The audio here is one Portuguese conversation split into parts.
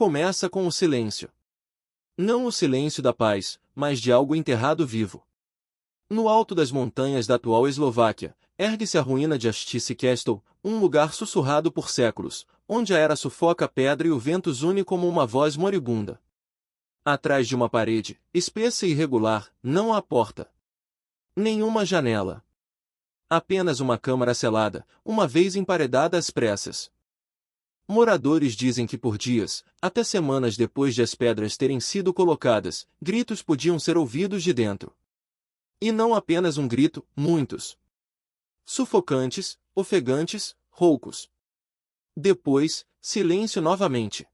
começa com o silêncio. Não o silêncio da paz, mas de algo enterrado vivo. No alto das montanhas da atual Eslováquia, ergue-se a ruína de Astice Castle, um lugar sussurrado por séculos, onde a era sufoca a pedra e o vento zune como uma voz moribunda. Atrás de uma parede, espessa e irregular, não há porta. Nenhuma janela. Apenas uma câmara selada, uma vez emparedada às pressas. Moradores dizem que por dias, até semanas depois de as pedras terem sido colocadas, gritos podiam ser ouvidos de dentro. E não apenas um grito, muitos. Sufocantes, ofegantes, roucos. Depois, silêncio novamente.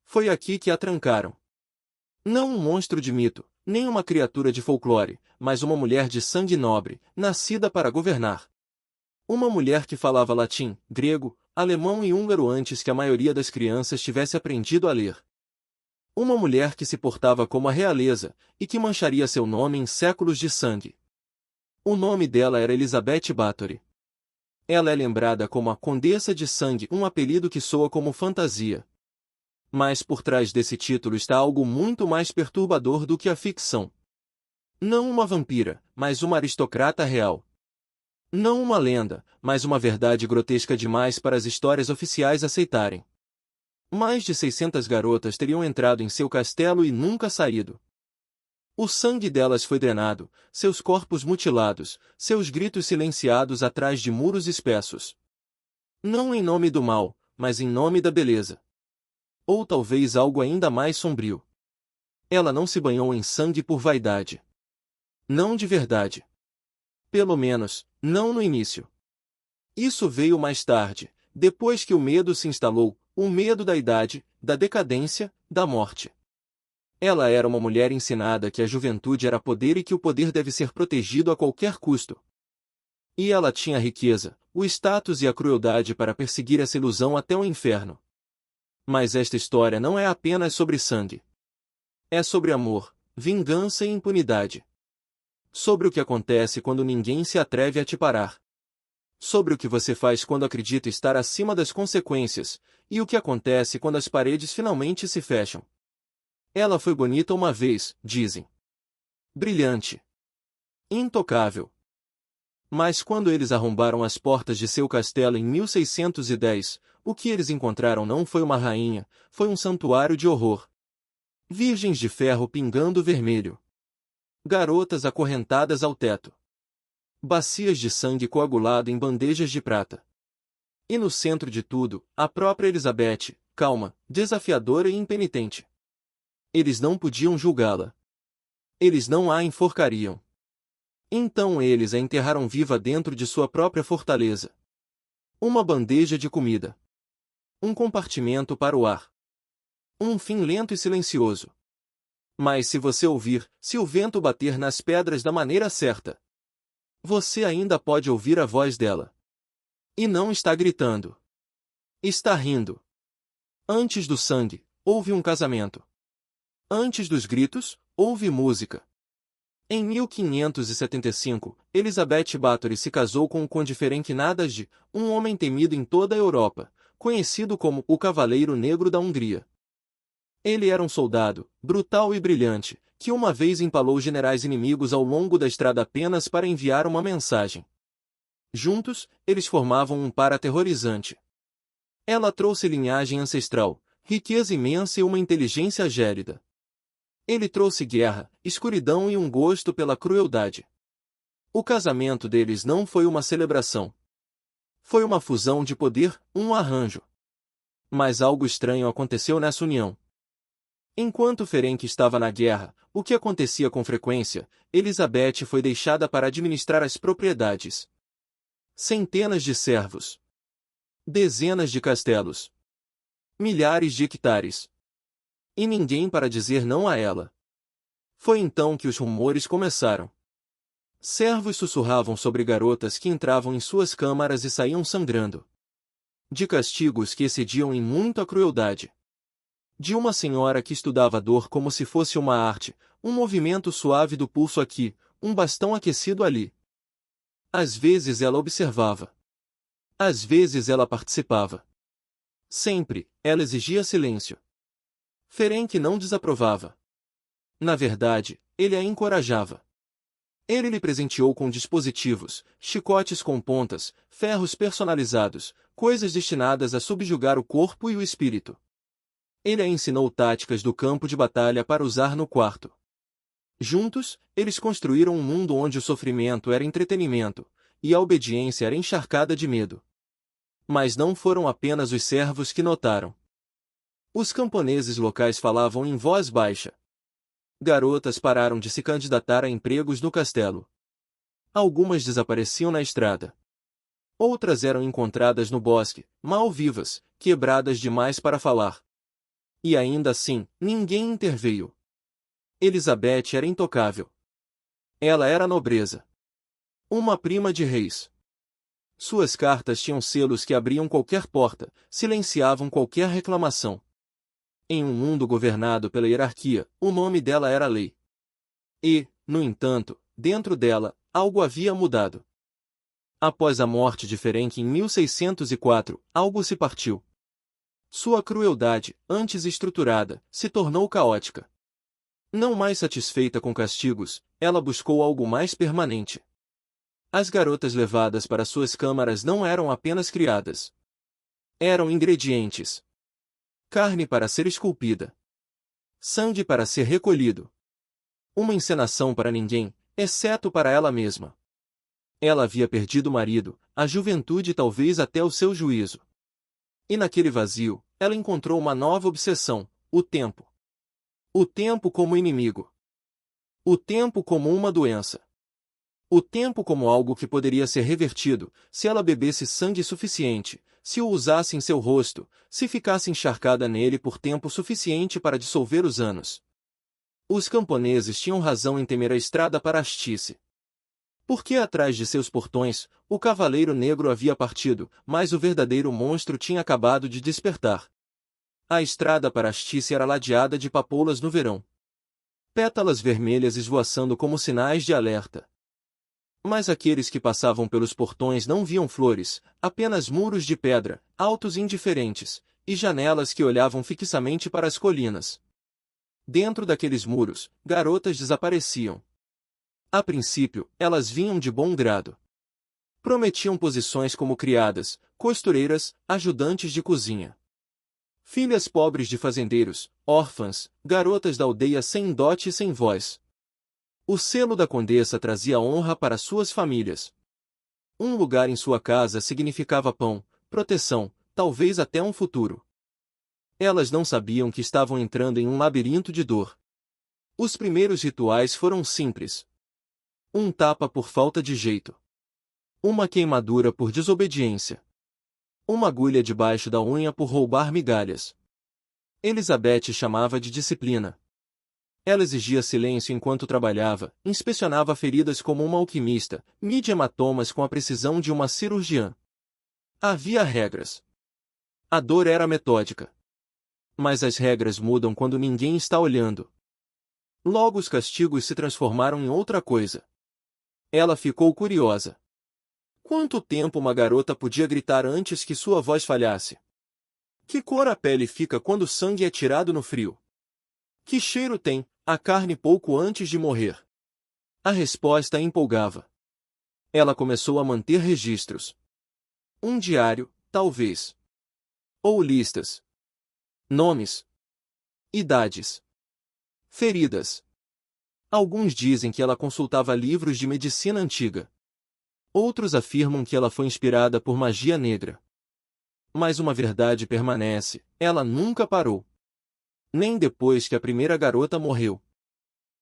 Foi aqui que a trancaram. Não um monstro de mito, nem uma criatura de folclore, mas uma mulher de sangue nobre, nascida para governar. Uma mulher que falava latim, grego, alemão e húngaro antes que a maioria das crianças tivesse aprendido a ler. Uma mulher que se portava como a realeza, e que mancharia seu nome em séculos de sangue. O nome dela era Elizabeth Bathory. Ela é lembrada como a Condessa de Sangue, um apelido que soa como fantasia. Mas por trás desse título está algo muito mais perturbador do que a ficção. Não uma vampira, mas uma aristocrata real. Não uma lenda, mas uma verdade grotesca demais para as histórias oficiais aceitarem. Mais de 600 garotas teriam entrado em seu castelo e nunca saído. O sangue delas foi drenado, seus corpos mutilados, seus gritos silenciados atrás de muros espessos. Não em nome do mal, mas em nome da beleza. Ou talvez algo ainda mais sombrio. Ela não se banhou em sangue por vaidade. Não de verdade. Pelo menos, não no início. Isso veio mais tarde, depois que o medo se instalou, o medo da idade, da decadência, da morte. Ela era uma mulher ensinada que a juventude era poder e que o poder deve ser protegido a qualquer custo. E ela tinha a riqueza, o status e a crueldade para perseguir essa ilusão até o inferno. Mas esta história não é apenas sobre sangue. É sobre amor, vingança e impunidade. Sobre o que acontece quando ninguém se atreve a te parar. Sobre o que você faz quando acredita estar acima das consequências, e o que acontece quando as paredes finalmente se fecham. Ela foi bonita uma vez, dizem. Brilhante. Intocável. Mas quando eles arrombaram as portas de seu castelo em 1610, o que eles encontraram não foi uma rainha, foi um santuário de horror. Virgens de ferro pingando vermelho. Garotas acorrentadas ao teto. Bacias de sangue coagulado em bandejas de prata. E no centro de tudo, a própria Elizabeth, calma, desafiadora e impenitente. Eles não podiam julgá-la. Eles não a enforcariam. Então eles a enterraram viva dentro de sua própria fortaleza. Uma bandeja de comida. Um compartimento para o ar. Um fim lento e silencioso. Mas se você ouvir, se o vento bater nas pedras da maneira certa, você ainda pode ouvir a voz dela. E não está gritando. Está rindo. Antes do sangue, houve um casamento. Antes dos gritos, houve música. Em 1575, Elizabeth Bathory se casou com o conde Ferenc Nadasdy, um homem temido em toda a Europa, conhecido como o Cavaleiro Negro da Hungria. Ele era um soldado, brutal e brilhante, que uma vez empalou generais inimigos ao longo da estrada apenas para enviar uma mensagem. Juntos, eles formavam um par aterrorizante. Ela trouxe linhagem ancestral, riqueza imensa e uma inteligência gélida. Ele trouxe guerra, escuridão e um gosto pela crueldade. O casamento deles não foi uma celebração. Foi uma fusão de poder, um arranjo. Mas algo estranho aconteceu nessa união. Enquanto Ferenc estava na guerra, o que acontecia com frequência, Elizabeth foi deixada para administrar as propriedades. Centenas de servos. Dezenas de castelos. Milhares de hectares. E ninguém para dizer não a ela. Foi então que os rumores começaram. Servos sussurravam sobre garotas que entravam em suas câmaras e saíam sangrando. De castigos que excediam em muito a crueldade. De uma senhora que estudava a dor como se fosse uma arte, um movimento suave do pulso aqui, um bastão aquecido ali. Às vezes ela observava. Às vezes ela participava. Sempre, ela exigia silêncio. Ferenc não desaprovava. Na verdade, ele a encorajava. Ele lhe presenteou com dispositivos, chicotes com pontas, ferros personalizados, coisas destinadas a subjugar o corpo e o espírito. Ele a ensinou táticas do campo de batalha para usar no quarto. Juntos, eles construíram um mundo onde o sofrimento era entretenimento, e a obediência era encharcada de medo. Mas não foram apenas os servos que notaram. Os camponeses locais falavam em voz baixa. Garotas pararam de se candidatar a empregos no castelo. Algumas desapareciam na estrada. Outras eram encontradas no bosque, mal vivas, quebradas demais para falar. E ainda assim, ninguém interveio. Elizabeth era intocável. Ela era nobreza. Uma prima de reis. Suas cartas tinham selos que abriam qualquer porta, silenciavam qualquer reclamação. Em um mundo governado pela hierarquia, o nome dela era lei. E, no entanto, dentro dela, algo havia mudado. Após a morte de Ferenc em 1604, algo se partiu. Sua crueldade, antes estruturada, se tornou caótica. Não mais satisfeita com castigos, ela buscou algo mais permanente. As garotas levadas para suas câmaras não eram apenas criadas. Eram ingredientes. Carne para ser esculpida. Sangue para ser recolhido. Uma encenação para ninguém, exceto para ela mesma. Ela havia perdido o marido, a juventude e talvez até o seu juízo. E naquele vazio, ela encontrou uma nova obsessão, o tempo. O tempo como inimigo. O tempo como uma doença. O tempo como algo que poderia ser revertido, se ela bebesse sangue suficiente, se o usasse em seu rosto, se ficasse encharcada nele por tempo suficiente para dissolver os anos. Os camponeses tinham razão em temer a estrada para Astice. Porque atrás de seus portões, o cavaleiro negro havia partido, mas o verdadeiro monstro tinha acabado de despertar. A estrada para Astice era ladeada de papoulas no verão. Pétalas vermelhas esvoaçando como sinais de alerta. Mas aqueles que passavam pelos portões não viam flores, apenas muros de pedra, altos e indiferentes, e janelas que olhavam fixamente para as colinas. Dentro daqueles muros, garotas desapareciam. A princípio, elas vinham de bom grado. Prometiam posições como criadas, costureiras, ajudantes de cozinha. Filhas pobres de fazendeiros, órfãs, garotas da aldeia sem dote e sem voz. O selo da condessa trazia honra para suas famílias. Um lugar em sua casa significava pão, proteção, talvez até um futuro. Elas não sabiam que estavam entrando em um labirinto de dor. Os primeiros rituais foram simples. Um tapa por falta de jeito. Uma queimadura por desobediência. Uma agulha debaixo da unha por roubar migalhas. Elizabeth chamava de disciplina. Ela exigia silêncio enquanto trabalhava, inspecionava feridas como uma alquimista, media hematomas com a precisão de uma cirurgiã. Havia regras. A dor era metódica. Mas as regras mudam quando ninguém está olhando. Logo os castigos se transformaram em outra coisa. Ela ficou curiosa. Quanto tempo uma garota podia gritar antes que sua voz falhasse? Que cor a pele fica quando o sangue é tirado no frio? Que cheiro tem a carne pouco antes de morrer? A resposta a empolgava. Ela começou a manter registros. Um diário, talvez. Ou listas. Nomes. Idades. Feridas. Alguns dizem que ela consultava livros de medicina antiga. Outros afirmam que ela foi inspirada por magia negra. Mas uma verdade permanece, ela nunca parou. Nem depois que a primeira garota morreu.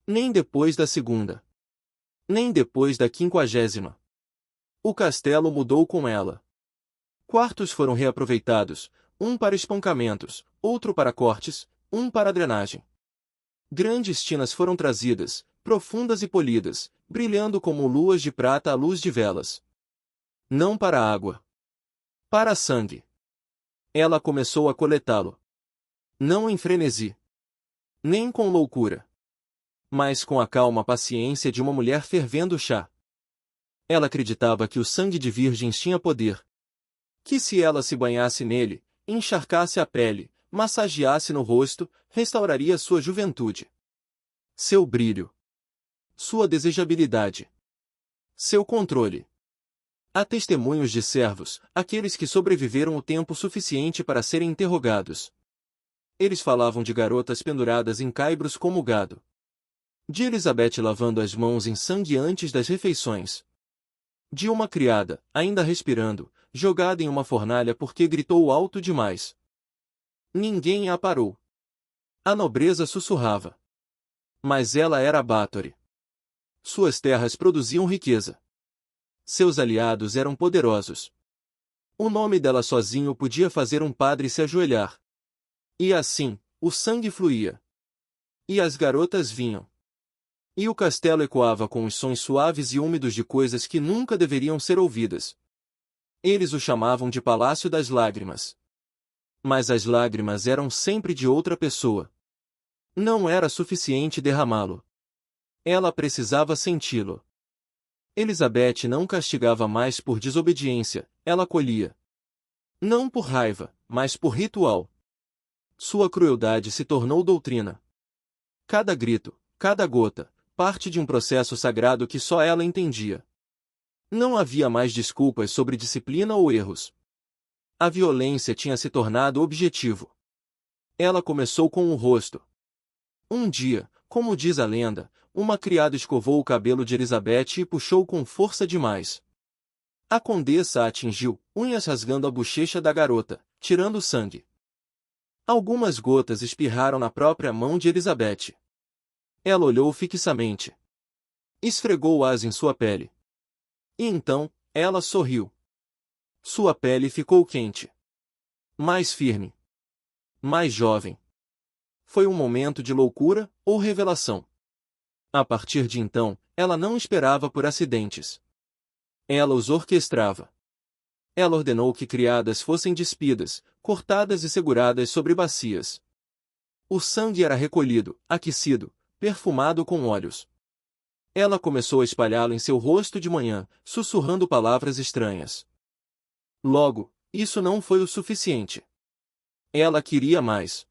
Nem depois da segunda. Nem depois da 50ª. O castelo mudou com ela. Quartos foram reaproveitados, um para espancamentos, outro para cortes, um para drenagem. Grandes tinas foram trazidas, profundas e polidas, brilhando como luas de prata à luz de velas. Não para água. Para sangue. Ela começou a coletá-lo. Não em frenesi. Nem com loucura. Mas com a calma paciência de uma mulher fervendo chá. Ela acreditava que o sangue de virgens tinha poder. Que se ela se banhasse nele, encharcasse a pele, massageasse no rosto, restauraria sua juventude, seu brilho, sua desejabilidade, seu controle. Há testemunhos de servos, aqueles que sobreviveram o tempo suficiente para serem interrogados. Eles falavam de garotas penduradas em caibros como gado, de Elizabeth lavando as mãos em sangue antes das refeições, de uma criada, ainda respirando, jogada em uma fornalha porque gritou alto demais. Ninguém a parou. A nobreza sussurrava. Mas ela era Bathory. Suas terras produziam riqueza. Seus aliados eram poderosos. O nome dela sozinho podia fazer um padre se ajoelhar. E assim, o sangue fluía. E as garotas vinham. E o castelo ecoava com os sons suaves e úmidos de coisas que nunca deveriam ser ouvidas. Eles o chamavam de Palácio das Lágrimas. Mas as lágrimas eram sempre de outra pessoa. Não era suficiente derramá-lo. Ela precisava senti-lo. Elizabeth não castigava mais por desobediência, ela colhia. Não por raiva, mas por ritual. Sua crueldade se tornou doutrina. Cada grito, cada gota, parte de um processo sagrado que só ela entendia. Não havia mais desculpas sobre disciplina ou erros. A violência tinha se tornado objetivo. Ela começou com o rosto. Um dia, como diz a lenda, uma criada escovou o cabelo de Elizabeth e puxou com força demais. A condessa a atingiu, unhas rasgando a bochecha da garota, tirando sangue. Algumas gotas espirraram na própria mão de Elizabeth. Ela olhou fixamente. Esfregou-as em sua pele. E então, ela sorriu. Sua pele ficou quente. Mais firme. Mais jovem. Foi um momento de loucura ou revelação. A partir de então, ela não esperava por acidentes. Ela os orquestrava. Ela ordenou que criadas fossem despidas, cortadas e seguradas sobre bacias. O sangue era recolhido, aquecido, perfumado com óleos. Ela começou a espalhá-lo em seu rosto de manhã, sussurrando palavras estranhas. Logo, isso não foi o suficiente. Ela queria mais.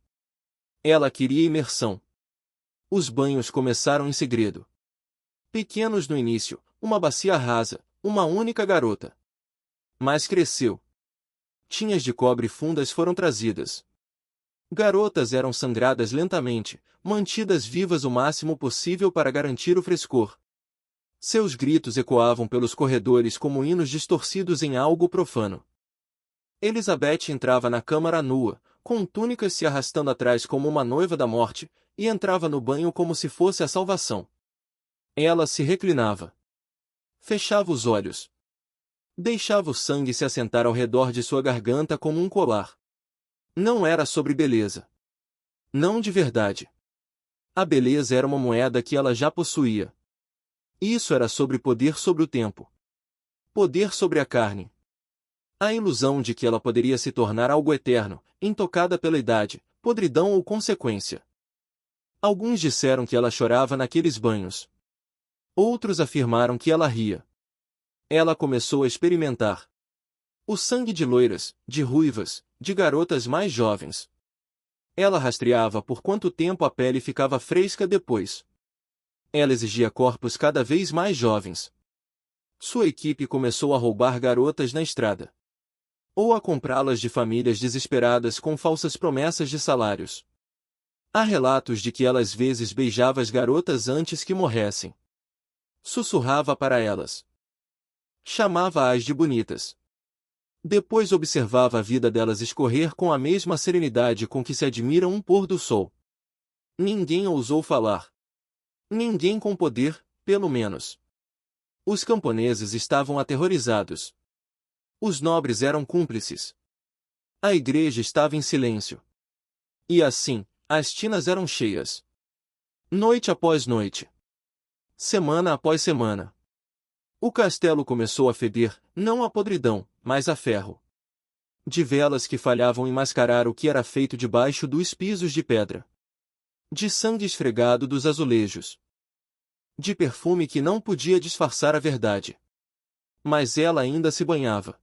Ela queria imersão. Os banhos começaram em segredo. Pequenos no início, uma bacia rasa, uma única garota. Mas cresceu. Tinhas de cobre fundas foram trazidas. Garotas eram sangradas lentamente, mantidas vivas o máximo possível para garantir o frescor. Seus gritos ecoavam pelos corredores como hinos distorcidos em algo profano. Elizabeth entrava na câmara nua, com túnicas se arrastando atrás como uma noiva da morte, e entrava no banho como se fosse a salvação. Ela se reclinava. Fechava os olhos. Deixava o sangue se assentar ao redor de sua garganta como um colar. Não era sobre beleza. Não de verdade. A beleza era uma moeda que ela já possuía. Isso era sobre poder sobre o tempo. Poder sobre a carne. A ilusão de que ela poderia se tornar algo eterno, intocada pela idade, podridão ou consequência. Alguns disseram que ela chorava naqueles banhos. Outros afirmaram que ela ria. Ela começou a experimentar o sangue de loiras, de ruivas, de garotas mais jovens. Ela rastreava por quanto tempo a pele ficava fresca depois. Ela exigia corpos cada vez mais jovens. Sua equipe começou a roubar garotas na estrada. Ou a comprá-las de famílias desesperadas com falsas promessas de salários. Há relatos de que ela às vezes beijava as garotas antes que morressem. Sussurrava para elas. Chamava-as de bonitas. Depois observava a vida delas escorrer com a mesma serenidade com que se admira um pôr do sol. Ninguém ousou falar. Ninguém com poder, pelo menos. Os camponeses estavam aterrorizados. Os nobres eram cúmplices. A igreja estava em silêncio. E assim, as tinas eram cheias. Noite após noite. Semana após semana. O castelo começou a feder, não a podridão, mas a ferro. De velas que falhavam em mascarar o que era feito debaixo dos pisos de pedra. De sangue esfregado dos azulejos. De perfume que não podia disfarçar a verdade. Mas ela ainda se banhava.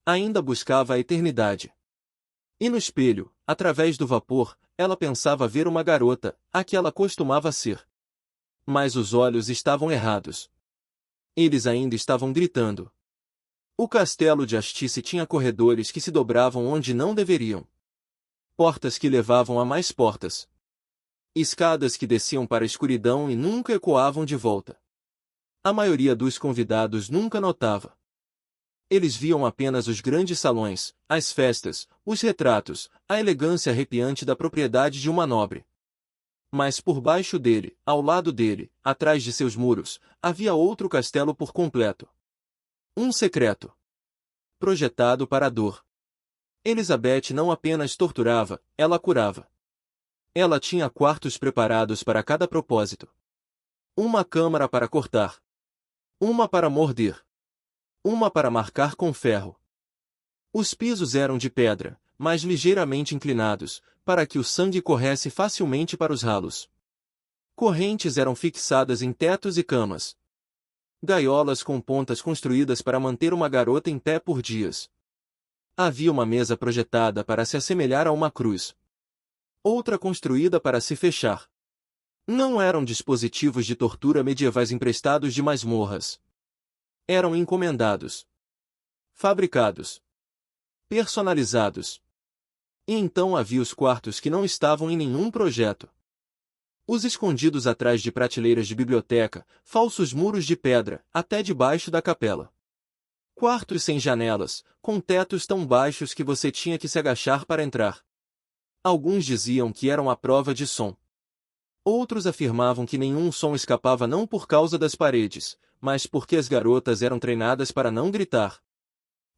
Ainda buscava a eternidade. E no espelho, através do vapor, ela pensava ver uma garota, a que ela costumava ser. Mas os olhos estavam errados. Eles ainda estavam gritando. O castelo de Astice tinha corredores que se dobravam onde não deveriam. Portas que levavam a mais portas. Escadas que desciam para a escuridão e nunca ecoavam de volta. A maioria dos convidados nunca notava. Eles viam apenas os grandes salões, as festas, os retratos, a elegância arrepiante da propriedade de uma nobre. Mas por baixo dele, ao lado dele, atrás de seus muros, havia outro castelo por completo. Um secreto. Projetado para a dor. Elizabeth não apenas torturava, ela curava. Ela tinha quartos preparados para cada propósito. Uma câmara para cortar. Uma para morder. Uma para marcar com ferro. Os pisos eram de pedra, mas ligeiramente inclinados, para que o sangue corresse facilmente para os ralos. Correntes eram fixadas em tetos e camas. Gaiolas com pontas construídas para manter uma garota em pé por dias. Havia uma mesa projetada para se assemelhar a uma cruz. Outra construída para se fechar. Não eram dispositivos de tortura medievais emprestados de masmorras. Eram encomendados. Fabricados. Personalizados. E então havia os quartos que não estavam em nenhum projeto. Os escondidos atrás de prateleiras de biblioteca, falsos muros de pedra, até debaixo da capela. Quartos sem janelas, com tetos tão baixos que você tinha que se agachar para entrar. Alguns diziam que eram à prova de som. Outros afirmavam que nenhum som escapava não por causa das paredes, mas porque as garotas eram treinadas para não gritar.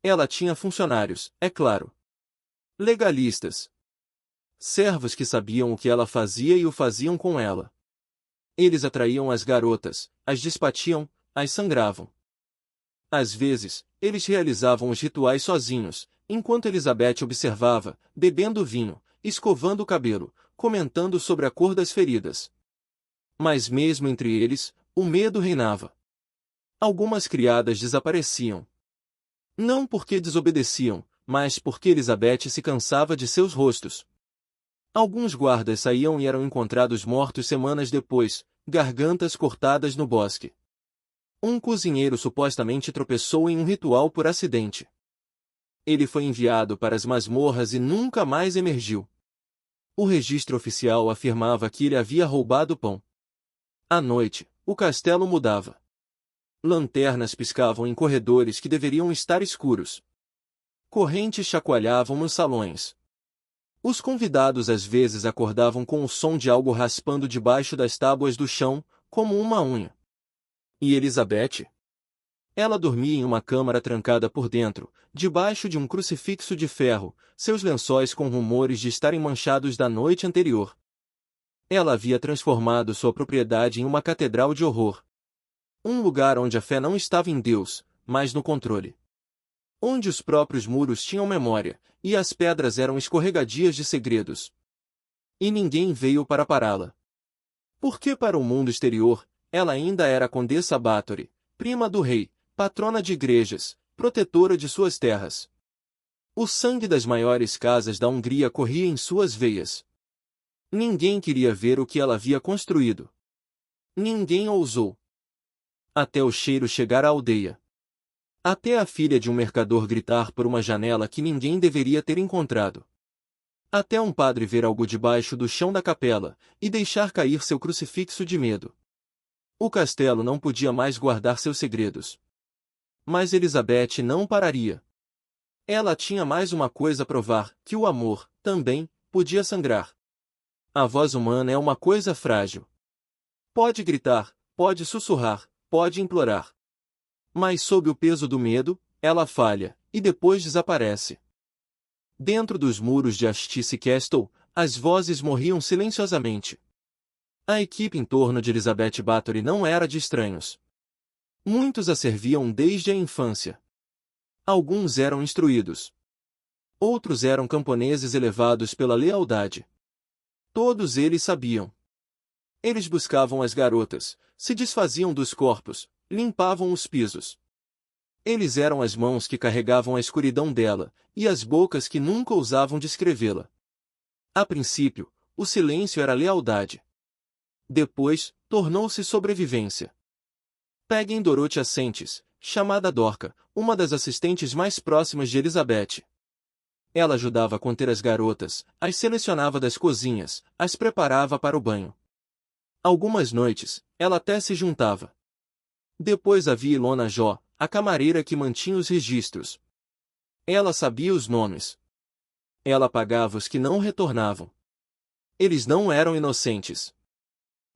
Ela tinha funcionários, é claro. Legalistas. Servos que sabiam o que ela fazia e o faziam com ela. Eles atraíam as garotas, as despatiam, as sangravam. Às vezes, eles realizavam os rituais sozinhos, enquanto Elizabeth observava, bebendo vinho, escovando o cabelo, comentando sobre a cor das feridas. Mas mesmo entre eles, o medo reinava. Algumas criadas desapareciam. Não porque desobedeciam, mas porque Elizabeth se cansava de seus rostos. Alguns guardas saíam e eram encontrados mortos semanas depois, gargantas cortadas no bosque. Um cozinheiro supostamente tropeçou em um ritual por acidente. Ele foi enviado para as masmorras e nunca mais emergiu. O registro oficial afirmava que ele havia roubado pão. À noite, o castelo mudava. Lanternas piscavam em corredores que deveriam estar escuros. Correntes chacoalhavam nos salões. Os convidados às vezes acordavam com o som de algo raspando debaixo das tábuas do chão, como uma unha. E Elizabeth? Ela dormia em uma câmara trancada por dentro, debaixo de um crucifixo de ferro, seus lençóis com rumores de estarem manchados da noite anterior. Ela havia transformado sua propriedade em uma catedral de horror. Um lugar onde a fé não estava em Deus, mas no controle. Onde os próprios muros tinham memória, e as pedras eram escorregadias de segredos. E ninguém veio para pará-la. Porque para o mundo exterior, ela ainda era a Condessa Bathory, prima do rei, patrona de igrejas, protetora de suas terras. O sangue das maiores casas da Hungria corria em suas veias. Ninguém queria ver o que ela havia construído. Ninguém ousou. Até o cheiro chegar à aldeia. Até a filha de um mercador gritar por uma janela que ninguém deveria ter encontrado. Até um padre ver algo debaixo do chão da capela, e deixar cair seu crucifixo de medo. O castelo não podia mais guardar seus segredos. Mas Elizabeth não pararia. Ela tinha mais uma coisa a provar, que o amor, também, podia sangrar. A voz humana é uma coisa frágil. Pode gritar, pode sussurrar, pode implorar. Mas sob o peso do medo, ela falha, e depois desaparece. Dentro dos muros de Astice Castle, as vozes morriam silenciosamente. A equipe em torno de Elizabeth Bathory não era de estranhos. Muitos a serviam desde a infância. Alguns eram instruídos. Outros eram camponeses elevados pela lealdade. Todos eles sabiam. Eles buscavam as garotas, se desfaziam dos corpos, limpavam os pisos. Eles eram as mãos que carregavam a escuridão dela, e as bocas que nunca ousavam descrevê-la. A princípio, o silêncio era lealdade. Depois, tornou-se sobrevivência. Peguem Dorothea Sentes, chamada Dorca, uma das assistentes mais próximas de Elizabeth. Ela ajudava a conter as garotas, as selecionava das cozinhas, as preparava para o banho. Algumas noites, ela até se juntava. Depois havia Ilona Jó, a camareira que mantinha os registros. Ela sabia os nomes. Ela pagava os que não retornavam. Eles não eram inocentes.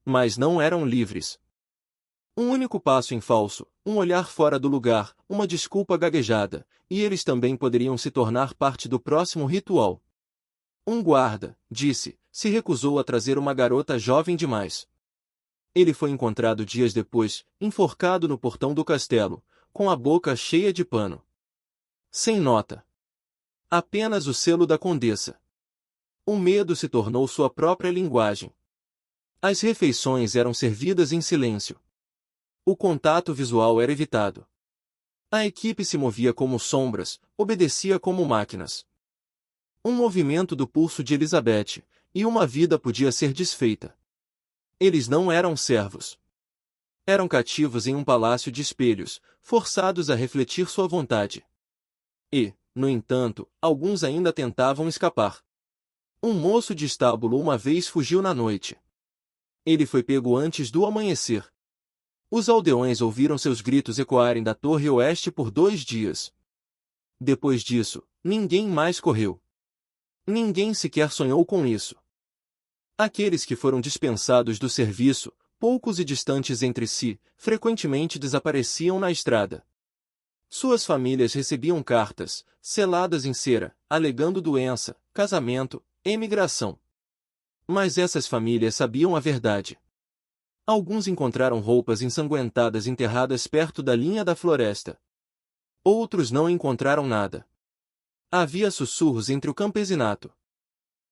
Mas não eram livres. Um único passo em falso, um olhar fora do lugar, uma desculpa gaguejada, e eles também poderiam se tornar parte do próximo ritual. Um guarda, disse, se recusou a trazer uma garota jovem demais. Ele foi encontrado dias depois, enforcado no portão do castelo, com a boca cheia de pano. Sem nota. Apenas o selo da condessa. O medo se tornou sua própria linguagem. As refeições eram servidas em silêncio. O contato visual era evitado. A equipe se movia como sombras, obedecia como máquinas. Um movimento do pulso de Elizabeth, e uma vida podia ser desfeita. Eles não eram servos. Eram cativos em um palácio de espelhos, forçados a refletir sua vontade. E, no entanto, alguns ainda tentavam escapar. Um moço de estábulo uma vez fugiu na noite. Ele foi pego antes do amanhecer. Os aldeões ouviram seus gritos ecoarem da torre oeste por 2 dias. Depois disso, ninguém mais correu. Ninguém sequer sonhou com isso. Aqueles que foram dispensados do serviço, poucos e distantes entre si, frequentemente desapareciam na estrada. Suas famílias recebiam cartas, seladas em cera, alegando doença, casamento, emigração. Mas essas famílias sabiam a verdade. Alguns encontraram roupas ensanguentadas enterradas perto da linha da floresta. Outros não encontraram nada. Havia sussurros entre o campesinato.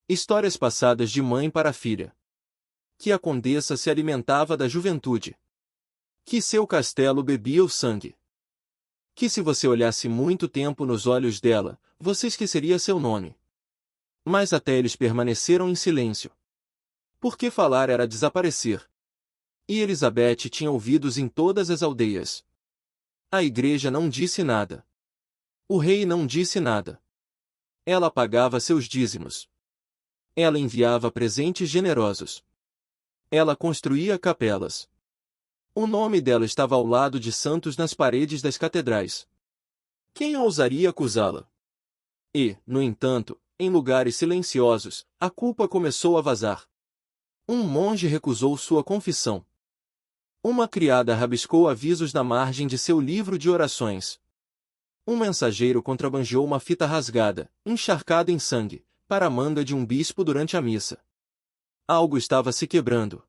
Histórias passadas de mãe para filha. Que a condessa se alimentava da juventude. Que seu castelo bebia o sangue. Que se você olhasse muito tempo nos olhos dela, você esqueceria seu nome. Mas até eles permaneceram em silêncio. Porque falar era desaparecer. E Elizabeth tinha ouvidos em todas as aldeias. A igreja não disse nada. O rei não disse nada. Ela pagava seus dízimos. Ela enviava presentes generosos. Ela construía capelas. O nome dela estava ao lado de santos nas paredes das catedrais. Quem ousaria acusá-la? E, no entanto, em lugares silenciosos, a culpa começou a vazar. Um monge recusou sua confissão. Uma criada rabiscou avisos na margem de seu livro de orações. Um mensageiro contrabandeou uma fita rasgada, encharcada em sangue, para a manga de um bispo durante a missa. Algo estava se quebrando.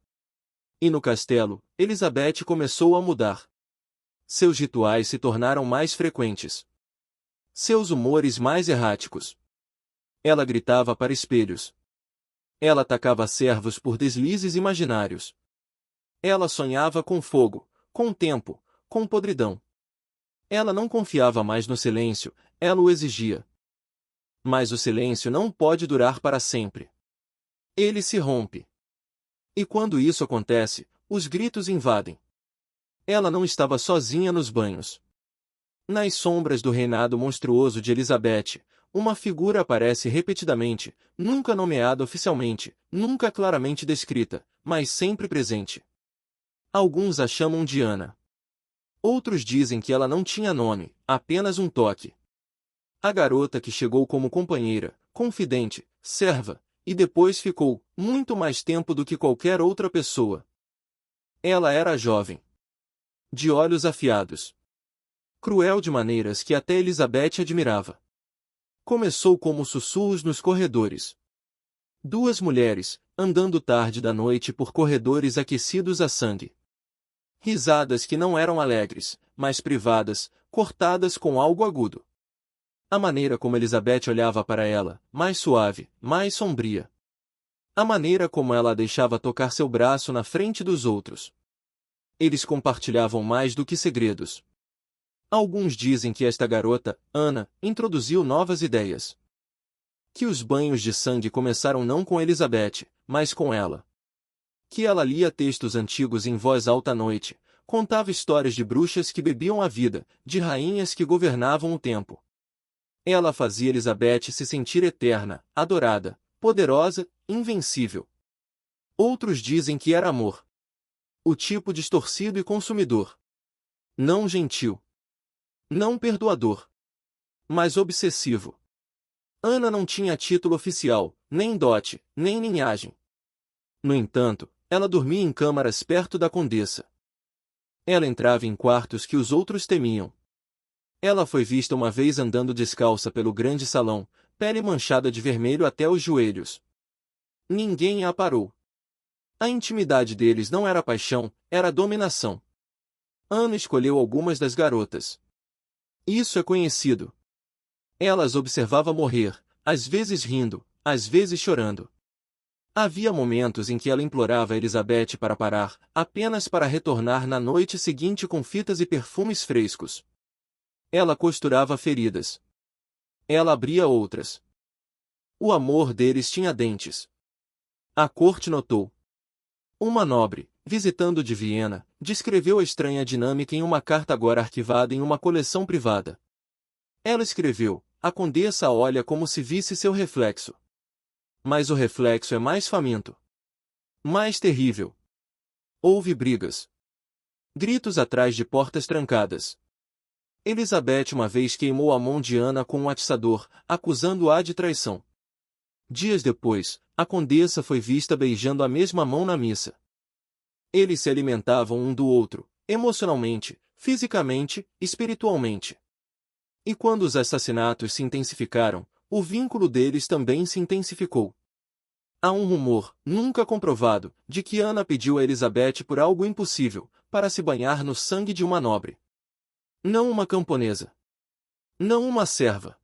E no castelo, Elizabeth começou a mudar. Seus rituais se tornaram mais frequentes. Seus humores mais erráticos. Ela gritava para espelhos. Ela atacava servos por deslizes imaginários. Ela sonhava com fogo, com tempo, com podridão. Ela não confiava mais no silêncio, ela o exigia. Mas o silêncio não pode durar para sempre. Ele se rompe. E quando isso acontece, os gritos invadem. Ela não estava sozinha nos banhos. Nas sombras do reinado monstruoso de Elizabeth, uma figura aparece repetidamente, nunca nomeada oficialmente, nunca claramente descrita, mas sempre presente. Alguns a chamam de Ana. Outros dizem que ela não tinha nome, apenas um toque. A garota que chegou como companheira, confidente, serva, e depois ficou muito mais tempo do que qualquer outra pessoa. Ela era jovem. De olhos afiados. Cruel de maneiras que até Elizabeth admirava. Começou como sussurros nos corredores. 2 mulheres, andando tarde da noite por corredores aquecidos a sangue. Risadas que não eram alegres, mas privadas, cortadas com algo agudo. A maneira como Elizabeth olhava para ela, mais suave, mais sombria. A maneira como ela a deixava tocar seu braço na frente dos outros. Eles compartilhavam mais do que segredos. Alguns dizem que esta garota, Ana, introduziu novas ideias. Que os banhos de sangue começaram não com Elizabeth, mas com ela. Que ela lia textos antigos em voz alta à noite, contava histórias de bruxas que bebiam a vida, de rainhas que governavam o tempo. Ela fazia Elizabeth se sentir eterna, adorada, poderosa, invencível. Outros dizem que era amor. O tipo distorcido e consumidor. Não gentil. Não perdoador. Mas obsessivo. Ana não tinha título oficial, nem dote, nem linhagem. No entanto, ela dormia em câmaras perto da condessa. Ela entrava em quartos que os outros temiam. Ela foi vista uma vez andando descalça pelo grande salão, pele manchada de vermelho até os joelhos. Ninguém a parou. A intimidade deles não era paixão, era dominação. Ana escolheu algumas das garotas. Isso é conhecido. Ela as observava morrer, às vezes rindo, às vezes chorando. Havia momentos em que ela implorava a Elizabeth para parar, apenas para retornar na noite seguinte com fitas e perfumes frescos. Ela costurava feridas. Ela abria outras. O amor deles tinha dentes. A corte notou. Uma nobre, visitando de Viena, descreveu a estranha dinâmica em uma carta agora arquivada em uma coleção privada. Ela escreveu: a condessa olha como se visse seu reflexo. Mas o reflexo é mais faminto. Mais terrível. Houve brigas. Gritos atrás de portas trancadas. Elizabeth uma vez queimou a mão de Ana com um atiçador, acusando-a de traição. Dias depois, a condessa foi vista beijando a mesma mão na missa. Eles se alimentavam um do outro, emocionalmente, fisicamente, espiritualmente. E quando os assassinatos se intensificaram, o vínculo deles também se intensificou. Há um rumor, nunca comprovado, de que Ana pediu a Elizabeth por algo impossível, para se banhar no sangue de uma nobre. Não uma camponesa. Não uma serva.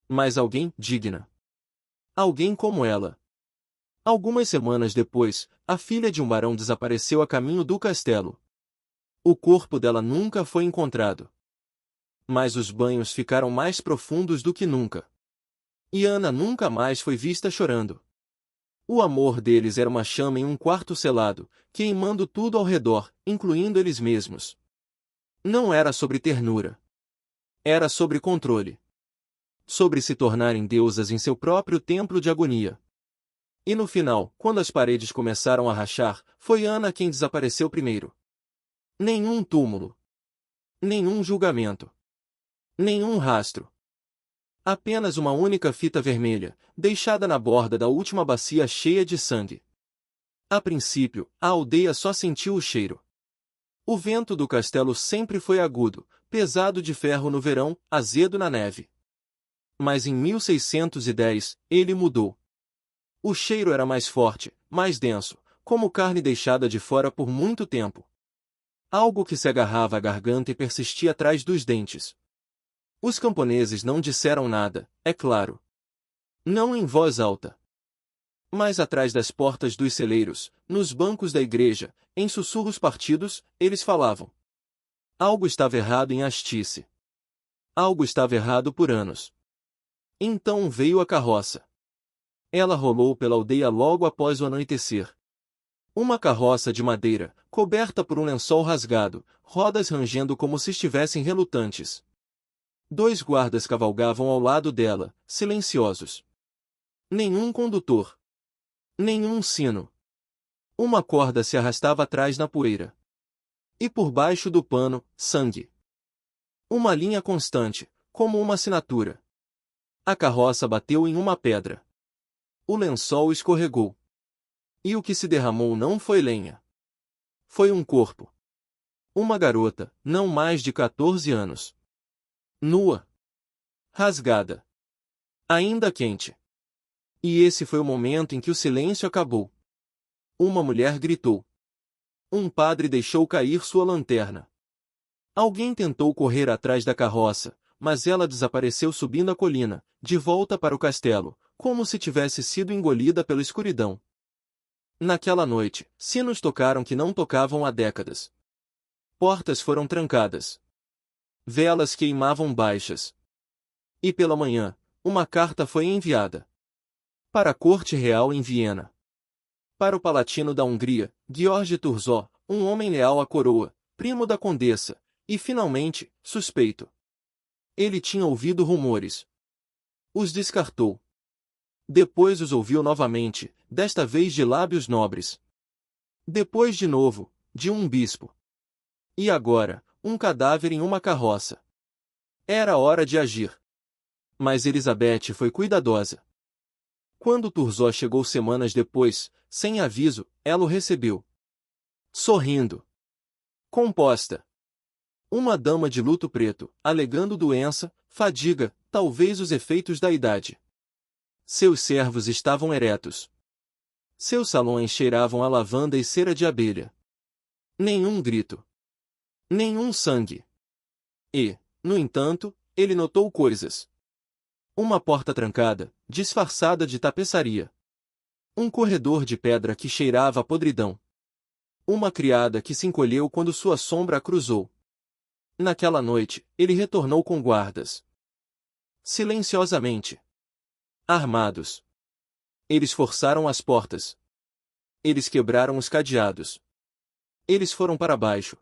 Mas alguém digna. Alguém como ela. Algumas semanas depois, a filha de um barão desapareceu a caminho do castelo. O corpo dela nunca foi encontrado. Mas os banhos ficaram mais profundos do que nunca. E Ana nunca mais foi vista chorando. O amor deles era uma chama em um quarto selado, queimando tudo ao redor, incluindo eles mesmos. Não era sobre ternura. Era sobre controle. Sobre se tornarem deusas em seu próprio templo de agonia. E no final, quando as paredes começaram a rachar, foi Ana quem desapareceu primeiro. Nenhum túmulo. Nenhum julgamento. Nenhum rastro. Apenas uma única fita vermelha, deixada na borda da última bacia cheia de sangue. A princípio, a aldeia só sentiu o cheiro. O vento do castelo sempre foi agudo, pesado de ferro no verão, azedo na neve. Mas em 1610, ele mudou. O cheiro era mais forte, mais denso, como carne deixada de fora por muito tempo. Algo que se agarrava à garganta e persistia atrás dos dentes. Os camponeses não disseram nada, é claro. Não em voz alta. Mas atrás das portas dos celeiros, nos bancos da igreja, em sussurros partidos, eles falavam. Algo estava errado em Astice. Algo estava errado por anos. Então veio a carroça. Ela rolou pela aldeia logo após o anoitecer. Uma carroça de madeira, coberta por um lençol rasgado, rodas rangendo como se estivessem relutantes. 2 guardas cavalgavam ao lado dela, silenciosos. Nenhum condutor. Nenhum sino. Uma corda se arrastava atrás na poeira. E por baixo do pano, sangue. Uma linha constante, como uma assinatura. A carroça bateu em uma pedra. O lençol escorregou. E o que se derramou não foi lenha. Foi um corpo. Uma garota, não mais de 14 anos. Nua. Rasgada. Ainda quente. E esse foi o momento em que o silêncio acabou. Uma mulher gritou. Um padre deixou cair sua lanterna. Alguém tentou correr atrás da carroça, mas ela desapareceu subindo a colina, de volta para o castelo, como se tivesse sido engolida pela escuridão. Naquela noite, sinos tocaram que não tocavam há décadas. Portas foram trancadas. Velas queimavam baixas. E pela manhã, uma carta foi enviada para a corte real em Viena. Para o palatino da Hungria, George Thurzó, um homem leal à coroa, primo da condessa, e finalmente, suspeito. Ele tinha ouvido rumores. Os descartou. Depois os ouviu novamente, desta vez de lábios nobres. Depois de novo, de um bispo. E agora, um cadáver em uma carroça. Era hora de agir. Mas Elizabeth foi cuidadosa. Quando Thurzó chegou semanas depois, sem aviso, ela o recebeu. Sorrindo. Composta. Uma dama de luto preto, alegando doença, fadiga, talvez os efeitos da idade. Seus servos estavam eretos. Seus salões cheiravam a lavanda e cera de abelha. Nenhum grito. Nenhum sangue. E, no entanto, ele notou coisas. Uma porta trancada, disfarçada de tapeçaria. Um corredor de pedra que cheirava a podridão. Uma criada que se encolheu quando sua sombra a cruzou. Naquela noite, ele retornou com guardas. Silenciosamente. Armados. Eles forçaram as portas. Eles quebraram os cadeados. Eles foram para baixo.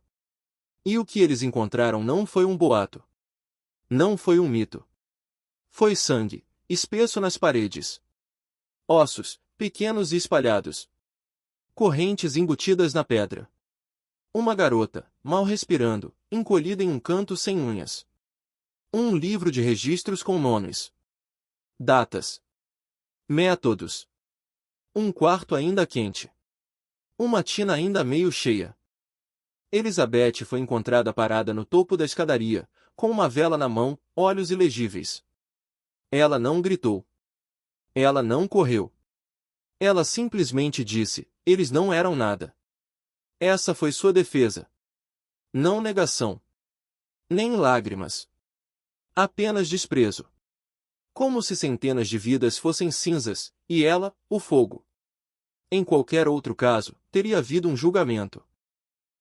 E o que eles encontraram não foi um boato. Não foi um mito. Foi sangue, espesso nas paredes. Ossos, pequenos e espalhados. Correntes embutidas na pedra. Uma garota, mal respirando, encolhida em um canto sem unhas. Um livro de registros com nomes. Datas. Métodos. Um quarto ainda quente. Uma tina ainda meio cheia. Elizabeth foi encontrada parada no topo da escadaria, com uma vela na mão, olhos ilegíveis. Ela não gritou. Ela não correu. Ela simplesmente disse, eles não eram nada. Essa foi sua defesa. Não negação. Nem lágrimas. Apenas desprezo. Como se centenas de vidas fossem cinzas, e ela, o fogo. Em qualquer outro caso, teria havido um julgamento.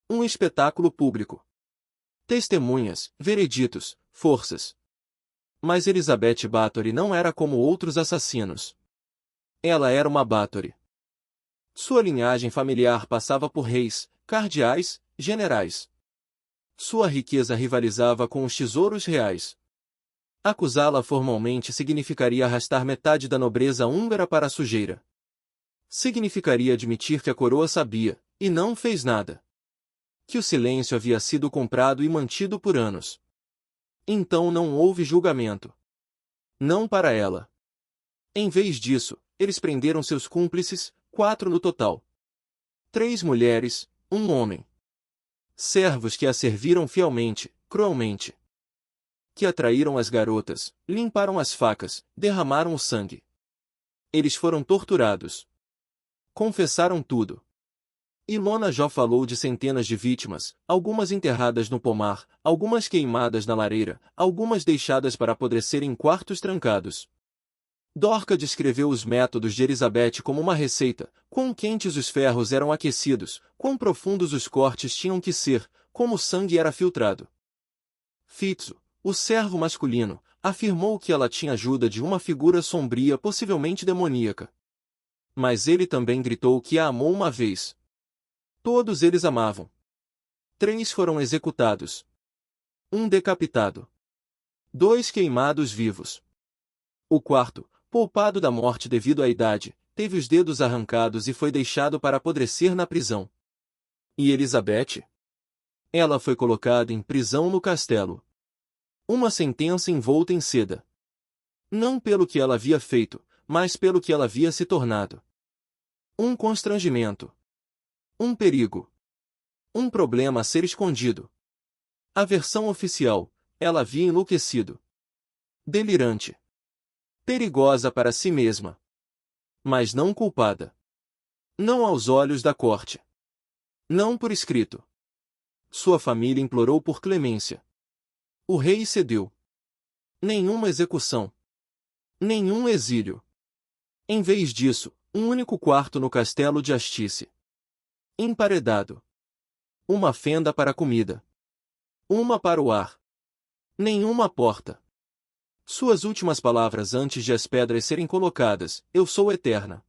Um espetáculo público. Testemunhas, vereditos, forças. Mas Elizabeth Bathory não era como outros assassinos. Ela era uma Bathory. Sua linhagem familiar passava por reis, cardeais, generais. Sua riqueza rivalizava com os tesouros reais. Acusá-la formalmente significaria arrastar metade da nobreza húngara para a sujeira. Significaria admitir que a coroa sabia, e não fez nada. Que o silêncio havia sido comprado e mantido por anos. Então não houve julgamento. Não para ela. Em vez disso, eles prenderam seus cúmplices, 4 no total. 3 mulheres, 1 homem. Servos que a serviram fielmente, cruelmente. Que atraíram as garotas, limparam as facas, derramaram o sangue. Eles foram torturados. Confessaram tudo. Ilona já falou de centenas de vítimas, algumas enterradas no pomar, algumas queimadas na lareira, algumas deixadas para apodrecer em quartos trancados. Dorca descreveu os métodos de Elizabeth como uma receita, quão quentes os ferros eram aquecidos, quão profundos os cortes tinham que ser, como o sangue era filtrado. Fitzo, o servo masculino, afirmou que ela tinha ajuda de uma figura sombria possivelmente demoníaca. Mas ele também gritou que a amou uma vez. Todos eles amavam. 3 foram executados. 1 decapitado. 2 queimados vivos. O quarto, poupado da morte devido à idade, teve os dedos arrancados e foi deixado para apodrecer na prisão. E Elizabeth? Ela foi colocada em prisão no castelo. Uma sentença envolta em seda. Não pelo que ela havia feito, mas pelo que ela havia se tornado. Um constrangimento. Um perigo. Um problema a ser escondido. A versão oficial, ela havia enlouquecido. Delirante. Perigosa para si mesma. Mas não culpada. Não aos olhos da corte. Não por escrito. Sua família implorou por clemência. O rei cedeu. Nenhuma execução. Nenhum exílio. Em vez disso, um único quarto no castelo de Astice. Emparedado. Uma fenda para a comida. Uma para o ar. Nenhuma porta. Suas últimas palavras antes de as pedras serem colocadas: eu sou eterna.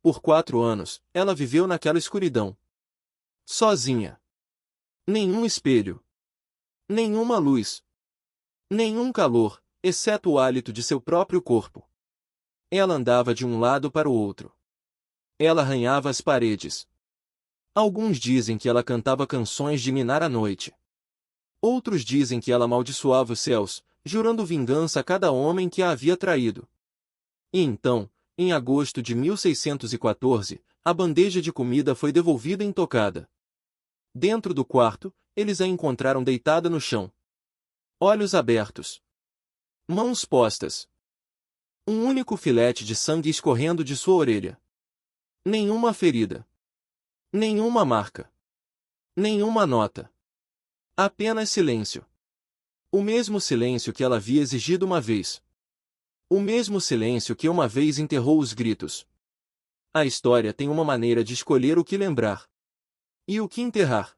Por 4 anos, ela viveu naquela escuridão. Sozinha. Nenhum espelho. Nenhuma luz. Nenhum calor, exceto o hálito de seu próprio corpo. Ela andava de um lado para o outro. Ela arranhava as paredes. Alguns dizem que ela cantava canções de minar a noite. Outros dizem que ela amaldiçoava os céus, jurando vingança a cada homem que a havia traído. E então, em agosto de 1614, a bandeja de comida foi devolvida intocada. Dentro do quarto, eles a encontraram deitada no chão. Olhos abertos. Mãos postas. Um único filete de sangue escorrendo de sua orelha. Nenhuma ferida. Nenhuma marca. Nenhuma nota. Apenas silêncio. O mesmo silêncio que ela havia exigido uma vez. O mesmo silêncio que uma vez enterrou os gritos. A história tem uma maneira de escolher o que lembrar e o que enterrar.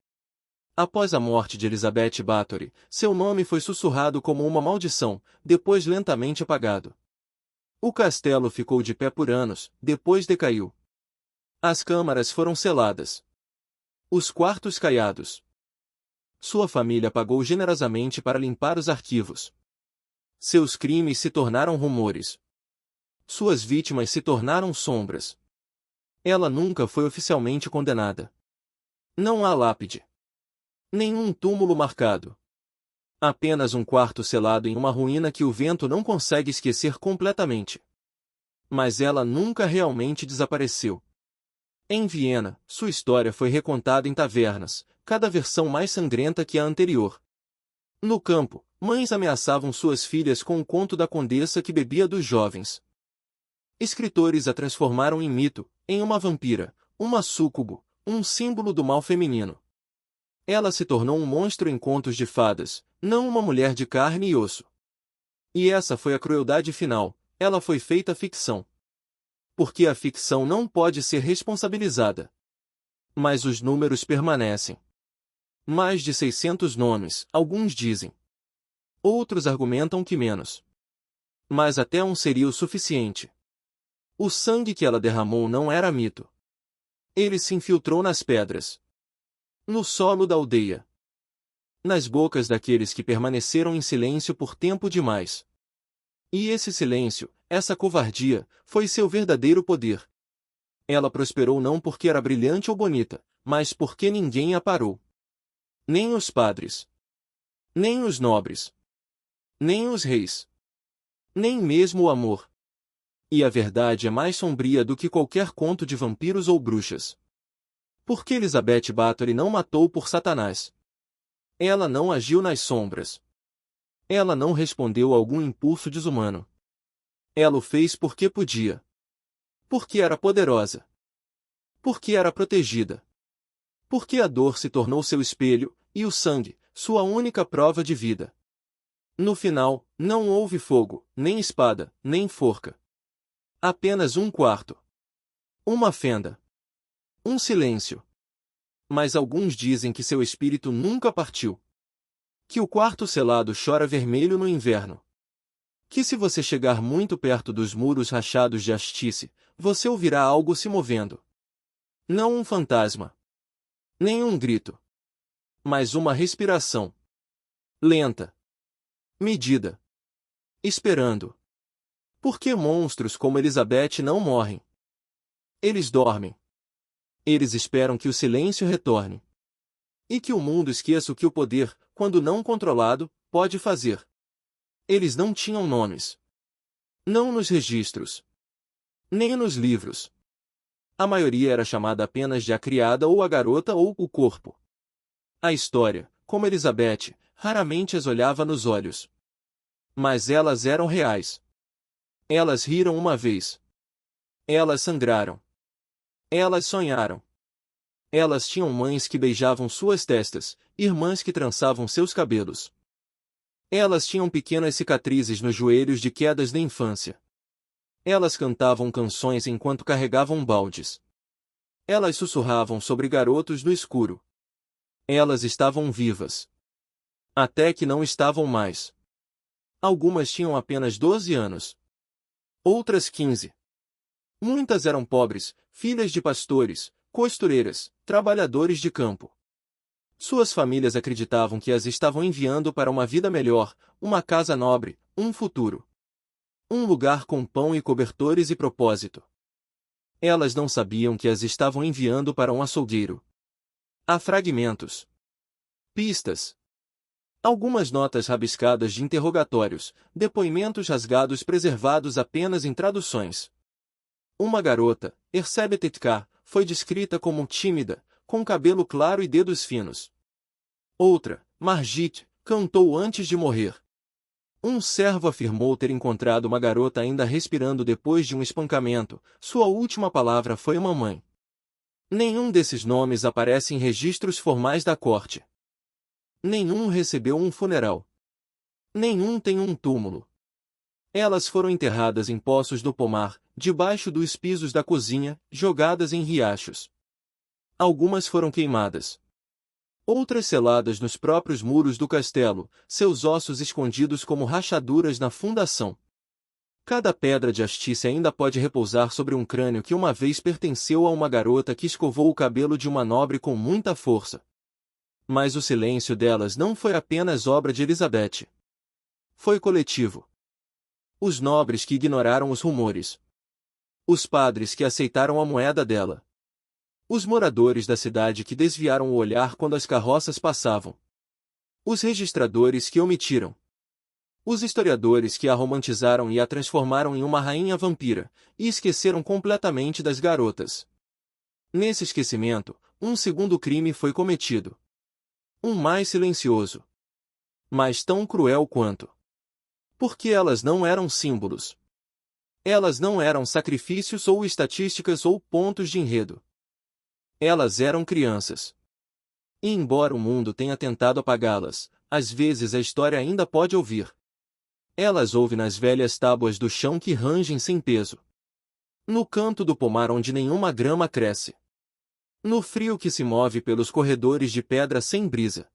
Após a morte de Elizabeth Bathory, seu nome foi sussurrado como uma maldição, depois lentamente apagado. O castelo ficou de pé por anos, depois decaiu. As câmaras foram seladas. Os quartos caiados. Sua família pagou generosamente para limpar os arquivos. Seus crimes se tornaram rumores. Suas vítimas se tornaram sombras. Ela nunca foi oficialmente condenada. Não há lápide. Nenhum túmulo marcado. Apenas um quarto selado em uma ruína que o vento não consegue esquecer completamente. Mas ela nunca realmente desapareceu. Em Viena, sua história foi recontada em tavernas, cada versão mais sangrenta que a anterior. No campo, mães ameaçavam suas filhas com o conto da condessa que bebia dos jovens. Escritores a transformaram em mito, em uma vampira, uma súcubo, um símbolo do mal feminino. Ela se tornou um monstro em contos de fadas, não uma mulher de carne e osso. E essa foi a crueldade final, ela foi feita ficção. Porque a ficção não pode ser responsabilizada. Mas os números permanecem. Mais de 600 nomes, alguns dizem. Outros argumentam que menos. Mas até um seria o suficiente. O sangue que ela derramou não era mito. Ele se infiltrou nas pedras. No solo da aldeia. Nas bocas daqueles que permaneceram em silêncio por tempo demais. E esse silêncio, essa covardia, foi seu verdadeiro poder. Ela prosperou não porque era brilhante ou bonita, mas porque ninguém a parou. Nem os padres. Nem os nobres. Nem os reis. Nem mesmo o amor. E a verdade é mais sombria do que qualquer conto de vampiros ou bruxas. Porque Elizabeth Bathory não matou por Satanás. Ela não agiu nas sombras. Ela não respondeu a algum impulso desumano. Ela o fez porque podia. Porque era poderosa. Porque era protegida. Porque a dor se tornou seu espelho, e o sangue, sua única prova de vida. No final, não houve fogo, nem espada, nem forca. Apenas um quarto. Uma fenda. Um silêncio. Mas alguns dizem que seu espírito nunca partiu. Que o quarto selado chora vermelho no inverno. Que se você chegar muito perto dos muros rachados de Astice, você ouvirá algo se movendo. Não um fantasma. Nem um grito. Mas uma respiração. Lenta. Medida. Esperando. Porque monstros como Elizabeth não morrem. Eles dormem. Eles esperam que o silêncio retorne. E que o mundo esqueça o que o poder, quando não controlado, pode fazer. Eles não tinham nomes. Não nos registros. Nem nos livros. A maioria era chamada apenas de a criada ou a garota ou o corpo. A história, como Elizabeth, raramente as olhava nos olhos. Mas elas eram reais. Elas riram uma vez. Elas sangraram. Elas sonharam. Elas tinham mães que beijavam suas testas, irmãs que trançavam seus cabelos. Elas tinham pequenas cicatrizes nos joelhos de quedas da infância. Elas cantavam canções enquanto carregavam baldes. Elas sussurravam sobre garotos no escuro. Elas estavam vivas. Até que não estavam mais. Algumas tinham apenas 12 anos. Outras 15. Muitas eram pobres, filhas de pastores, costureiras, trabalhadores de campo. Suas famílias acreditavam que as estavam enviando para uma vida melhor, uma casa nobre, um futuro. Um lugar com pão e cobertores e propósito. Elas não sabiam que as estavam enviando para um açougueiro. Há fragmentos. Pistas. Algumas notas rabiscadas de interrogatórios, depoimentos rasgados preservados apenas em traduções. Uma garota, Ercebetetka, foi descrita como tímida, com cabelo claro e dedos finos. Outra, Margit, cantou antes de morrer. Um servo afirmou ter encontrado uma garota ainda respirando depois de um espancamento. Sua última palavra foi mamãe. Nenhum desses nomes aparece em registros formais da corte. Nenhum recebeu um funeral. Nenhum tem um túmulo. Elas foram enterradas em poços do pomar, debaixo dos pisos da cozinha, jogadas em riachos. Algumas foram queimadas. Outras seladas nos próprios muros do castelo, seus ossos escondidos como rachaduras na fundação. Cada pedra de Astice ainda pode repousar sobre um crânio que uma vez pertenceu a uma garota que escovou o cabelo de uma nobre com muita força. Mas o silêncio delas não foi apenas obra de Elizabeth. Foi coletivo. Os nobres que ignoraram os rumores. Os padres que aceitaram a moeda dela. Os moradores da cidade que desviaram o olhar quando as carroças passavam. Os registradores que omitiram. Os historiadores que a romantizaram e a transformaram em uma rainha vampira, e esqueceram completamente das garotas. Nesse esquecimento, um segundo crime foi cometido. Um mais silencioso. Mas tão cruel quanto. Porque elas não eram símbolos. Elas não eram sacrifícios ou estatísticas ou pontos de enredo. Elas eram crianças. E embora o mundo tenha tentado apagá-las, às vezes a história ainda pode ouvir. Elas ouvem nas velhas tábuas do chão que rangem sem peso. No canto do pomar onde nenhuma grama cresce. No frio que se move pelos corredores de pedra sem brisa.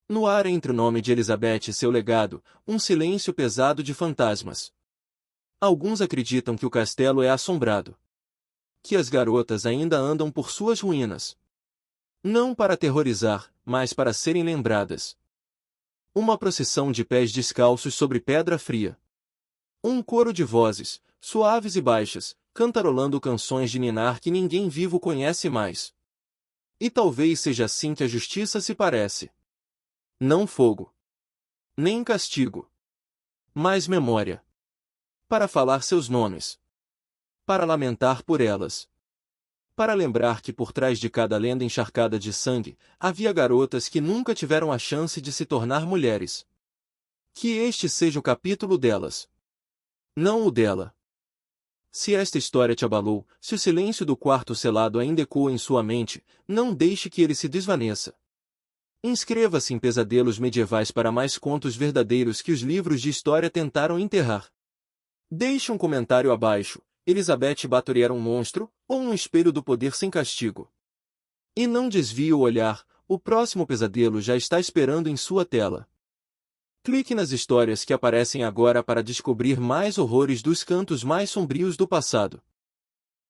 No ar entre o nome de Elizabeth e seu legado, um silêncio pesado de fantasmas. Alguns acreditam que o castelo é assombrado. Que as garotas ainda andam por suas ruínas. Não para aterrorizar, mas para serem lembradas. Uma procissão de pés descalços sobre pedra fria. Um coro de vozes, suaves e baixas, cantarolando canções de ninar que ninguém vivo conhece mais. E talvez seja assim que a justiça se parece. Não fogo. Nem castigo. Mas memória. Para falar seus nomes. Para lamentar por elas. Para lembrar que por trás de cada lenda encharcada de sangue, havia garotas que nunca tiveram a chance de se tornar mulheres. Que este seja o capítulo delas. Não o dela. Se esta história te abalou, se o silêncio do quarto selado ainda ecoa em sua mente, não deixe que ele se desvaneça. Inscreva-se em Pesadelos Medievais para mais contos verdadeiros que os livros de história tentaram enterrar. Deixe um comentário abaixo. Elizabeth Bathory era um monstro, ou um espelho do poder sem castigo? E não desvie o olhar, o próximo pesadelo já está esperando em sua tela. Clique nas histórias que aparecem agora para descobrir mais horrores dos cantos mais sombrios do passado.